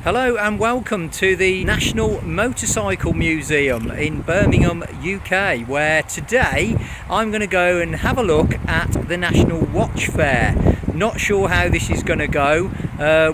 Hello and welcome to the National Motorcycle Museum in Birmingham, UK, where today I'm going to go and have a look at the National Watch Fair. Not sure how this is going to go.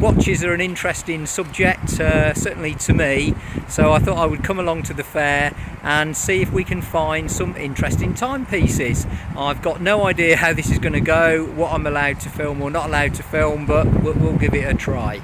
Watches are an interesting subject, certainly to me, so I thought I would come along to the fair and see if we can find some interesting timepieces. I've got no idea how this is going to go, what I'm allowed to film or not allowed to film, but we'll give it a try.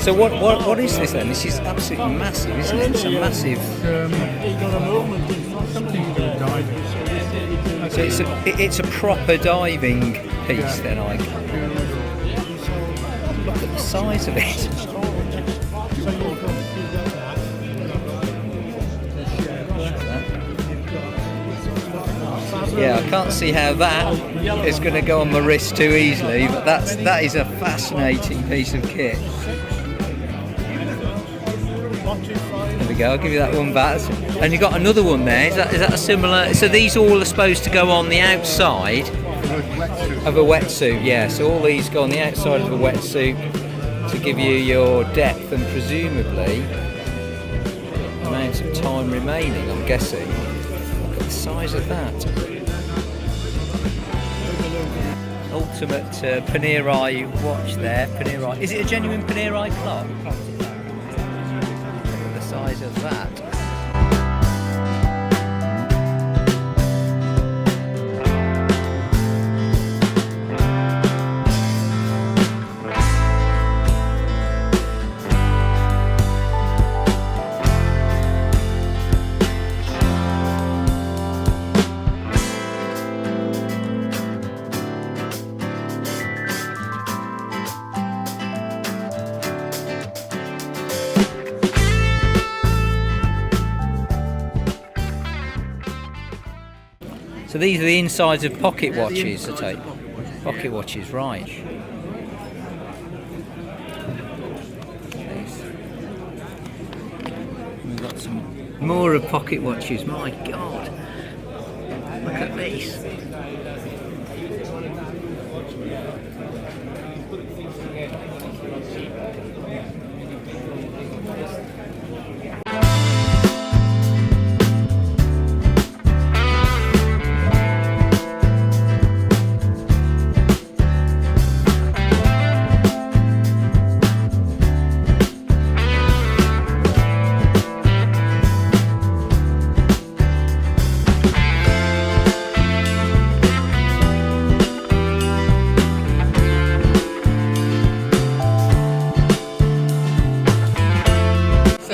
So what is this then? This is absolutely massive, isn't it? It's a massive. So it's a proper diving piece then, I. Look at the size of it. Yeah, I can't see how that is going to go on my wrist too easily, but that is a fascinating piece of kit. There we go, I'll give you that one back. And you've got another one there, is that a similar... So these all are supposed to go on the outside of a wetsuit, yeah. So all these go on the outside of a wetsuit to give you your depth and presumably amount of time remaining, I'm guessing. Look at the size of that. Ultimate Panerai watch there, Panerai. Is it a genuine Panerai clock? Size of that. So these are the insides of pocket watches, I take. Pocket watches, right. We've got some more of pocket watches, my God. Look at these.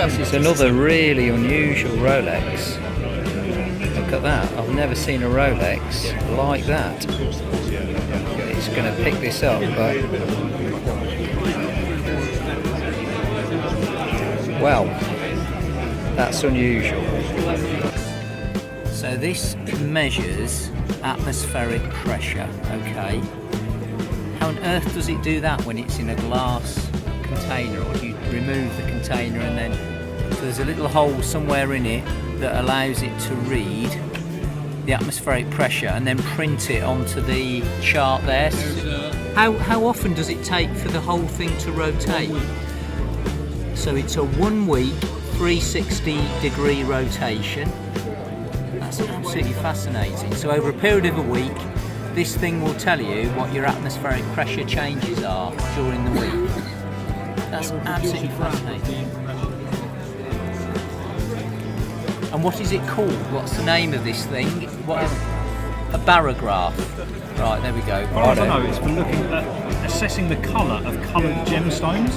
This is another really unusual Rolex. Look at that, I've never seen a Rolex like that. It's going to pick this up, but... Well, that's unusual. So this measures atmospheric pressure, okay? How on earth does it do that when it's in a glass container, or do you remove the container and then... So there's a little hole somewhere in it that allows it to read the atmospheric pressure and then print it onto the chart there. How often does it take for the whole thing to rotate? So it's a 1 week 360-degree rotation. That's absolutely fascinating. So over a period of a week, this thing will tell you what your atmospheric pressure changes are during the week. That's absolutely fascinating. And what is it called? What's the name of this thing? What? A barograph. Right, there we go. Well, I don't know, it's for looking at assessing the colour of coloured gemstones.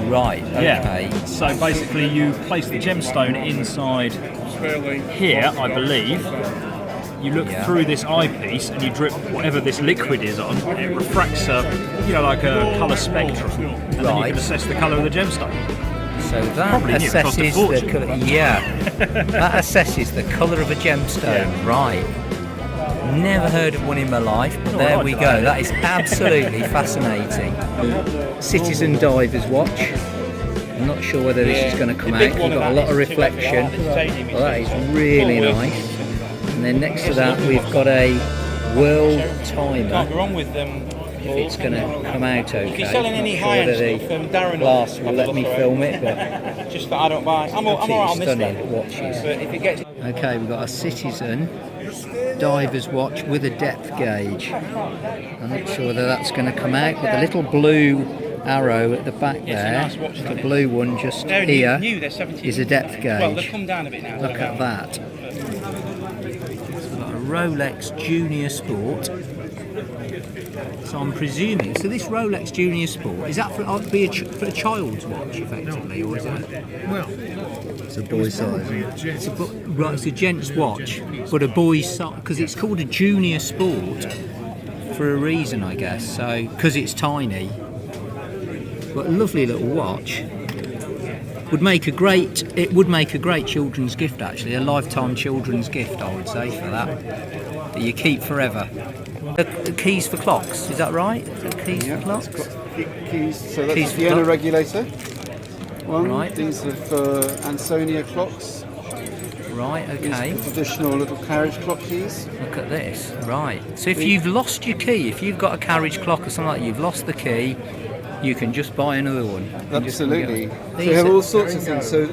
Right, okay. Yeah. So basically you place the gemstone inside here, I believe, you look through this eyepiece and you drip whatever this liquid is on. It refracts like a colour spectrum, and then you can assess the colour of the gemstone. So that assesses the colour. That assesses the colour of a gemstone. Right. Never heard of one in my life, but there we go. That is absolutely fascinating. Citizen Diver's watch. I'm not sure whether this is going to come out. We've got a lot of reflection. Well, that is really nice. And then next to that, we've got a world timer. If it's going to come out okay. If you're selling any high-end stuff, Darren glass will let me film it, but just that I don't buy. I'm all right on this stunning watches. But if it gets... Okay, we've got a Citizen Diver's watch with a depth gauge. I'm not sure whether that's going to come out, but the little blue arrow at the back there, the blue one just here, is a depth gauge. Well, they've come down a bit now. Look at that. So we've got a Rolex Junior Sport. So I'm presuming, so this Rolex Junior Sport, is that for a child's watch effectively, or is it? Well, it's a boy's size. It's a gent's watch, but a boy's size, because it's called a Junior Sport for a reason, I guess. So because it's tiny, but a lovely little watch. It would make a great children's gift, actually, a lifetime children's gift, I would say, for that you keep forever. The keys for clocks, is that right? The keys for clocks? Keys, so that's Keys the for Fiona clock. regulator. Right. These are for Ansonia clocks. Right, okay. These are traditional little carriage clock keys. Look at this. Right. So if you've lost your key, if you've got a carriage clock or something like that, you've lost the key, you can just buy another one. Absolutely. So we have all sorts of things. So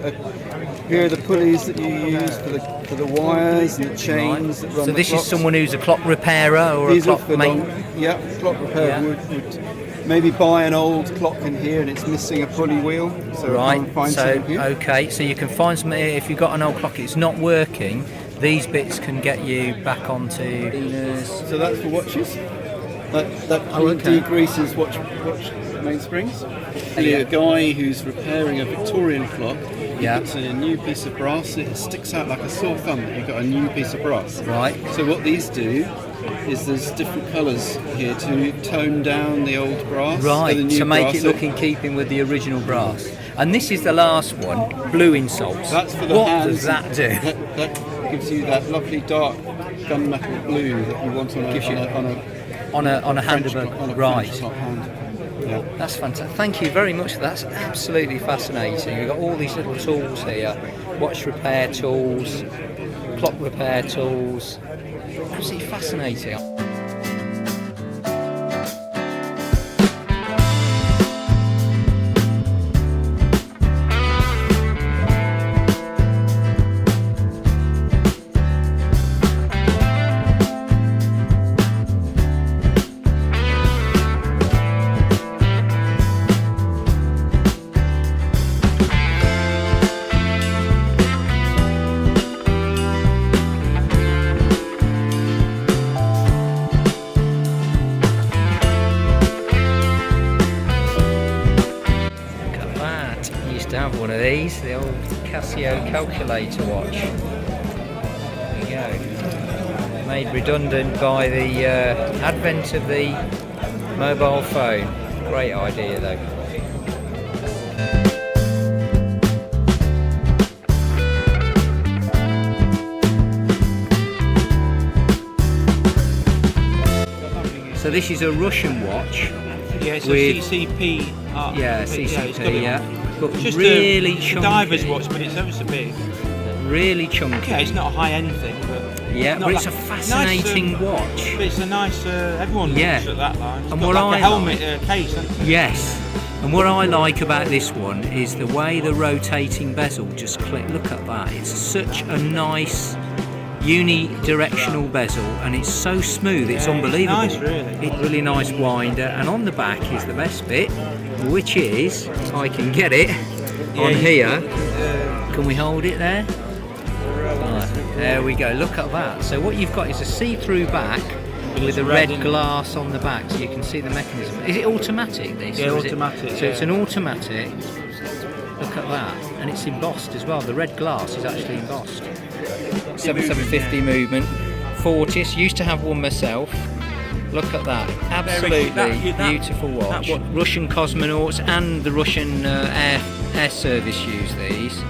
here are the pulleys that you use for the wires and the chains that run So the this clocks. is someone who's a clock repairer or These a are clock for mate. clock repair would maybe buy an old clock in here and it's missing a pulley wheel. So Right. find So some here. okay. So you can find some here. If you've got an old clock, it's not working. These bits can get you back onto. So that's for watches. That okay. degreases watch mainsprings. A guy who's repairing a Victorian clock, he puts in a new piece of brass, it sticks out like a sore thumb that you've got a new piece of brass. Right. So what these do is there's different colours here to tone down the old brass. Right, the new to make brass. it look in keeping with the original brass. And this is the last one, blue insults. That's for the what hands. does that do? That gives you that lovely dark gunmetal blue that you want on On a hand of French a clock right. hand. Yeah. That's fantastic. Thank you very much for that. That's absolutely fascinating. We've got all these little tools here. Watch repair tools, clock repair tools. Absolutely fascinating. One of these, the old Casio calculator watch. There you go. Made redundant by the advent of the mobile phone. Great idea though. So this is a Russian watch. Yeah, it's with, a CCP. CCP, yeah. But It's just really a chunky. diver's watch, but it's ever so big. Really chunky. Yeah, it's not a high-end thing, but Yeah, not but it's a that- fascinating nice, watch. But it's a nice. Everyone Yeah. looks at that line. It's And got what like I a helmet like- case. Hasn't it? Yes. And what I like about this one is the way the rotating bezel just click. Look at that. It's such a nice unidirectional bezel, and it's so smooth. It's Yeah, unbelievable. it's nice, really. It's really nice winder, and on the back is the best bit, which is I can get it on here. Can we hold it there? Right, there we go. Look at that. So what you've got is a see-through back with a red glass on the back, so you can see the mechanism. Is it automatic? This? Yeah, or is it- automatic, So it's yeah. an automatic. Look at that, and it's embossed as well. The red glass is actually embossed. 7750 movement. Fortis, used to have one myself. Look at that, absolutely beautiful watch. Russian cosmonauts and the Russian air service use these.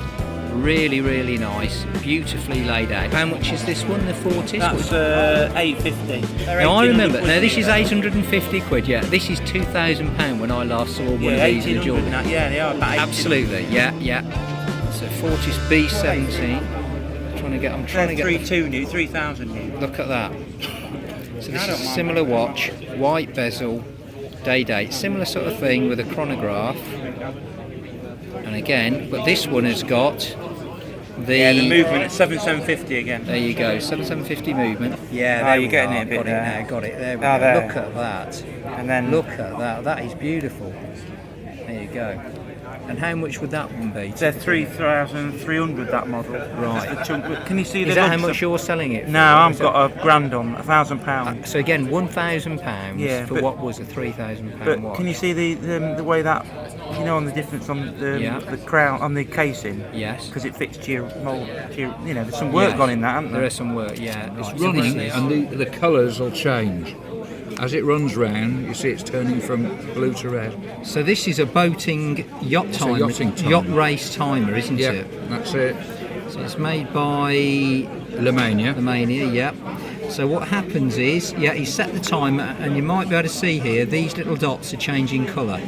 Really, really nice, beautifully laid out. How much is this one, the Fortis? That's 850. Now I remember, now this is 850 quid, yeah. This is £2,000 when I last saw one of these in a jewellery. Yeah, they are about 1800. Absolutely, yeah. So Fortis B17. I'm trying to get 32 new, 3000 new. Look at that. So this is a similar watch, white bezel, day date, similar sort of thing with a chronograph. And again, but this one has got the movement at 7750 again. There you go, 7750 movement. Yeah, there you're getting it a bit there. Got it. There we Oh, go. there. Look at that. And then Look at that. That is beautiful. There you go. And how much would that one be? they're 3,300 that model. Right. That's the chunk. Can you see the Is that how lugs much of- you're selling it for? No, I've got a grand on, £1,000. So again, £1,000 Yeah, for but- what was a £3,000 But watch. can you see the way that, you know, on the difference on the crown, on the casing? Yes. Because it fits to your mould, you know, there's some work gone in that, hasn't There there? is some work, yeah. Right, so Running, this is- and the colours will change. As it runs round, you see it's turning from blue to red. So this is a boating yacht a timer, yachting timer. yacht race timer, isn't Yeah, it? that's it. So it's made by Lemania. Lemania, yeah. So what happens is, you set the timer, and you might be able to see here, these little dots are changing colour.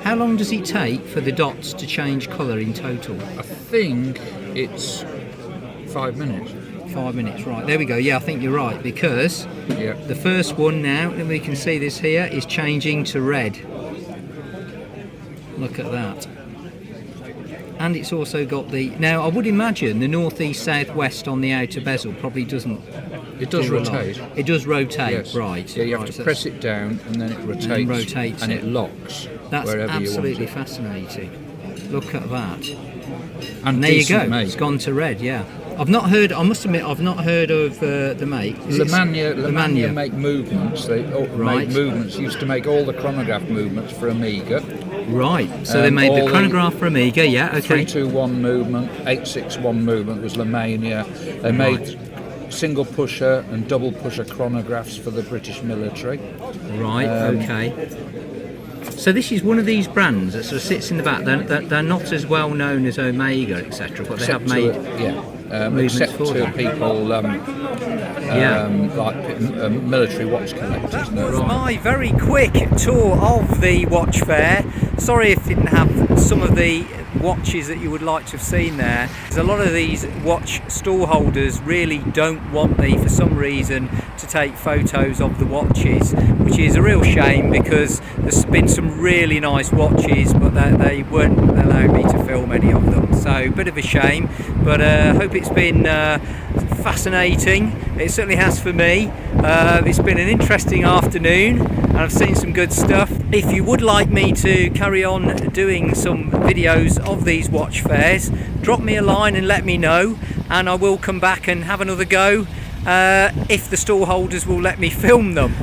How long does it take for the dots to change colour in total? I think it's 5 minutes. 5 minutes, right. There we go, yeah, I think you're right, because Yeah. the first one now, and we can see this here, is changing to red. Look at that. And it's also got the... Now, I would imagine the north-east, south-west on the outer bezel probably doesn't... It does do a lot. rotate. It does rotate, Yes. right. Yeah, you have right, to so press it down and then it rotates. then rotates and it. it locks That's wherever you want absolutely it. fascinating. Look at that. And And there you go. decent make. It's gone to red, yeah. I must admit, I've not heard of the make. Is it Lemania make movements. They Right. make movements. Used to make all the chronograph movements for Amiga. Right, so they made the all the chronograph for Amiga, yeah, okay. 321 movement, 861 movement was Lemania. They made single pusher and double pusher chronographs for the British military. Right, okay. So this is one of these brands that sort of sits in the back. They're not as well known as Omega, etc., but they have made movements except for to them. people like military watch collectors. That was my very quick tour of the watch fair. Sorry if it didn't have some of the watches that you would like to have seen there. There's a lot of these watch stall holders really don't want me, for some reason, to take photos of the watches, which is a real shame because there's been some really nice watches, but they weren't allowing me to film any of them. So a bit of a shame, but I hope it's been fascinating. It certainly has for me. It's been an interesting afternoon and I've seen some good stuff. If you would like me to carry on doing some videos of these watch fairs, drop me a line and let me know, and I will come back and have another go if the stall holders will let me film them.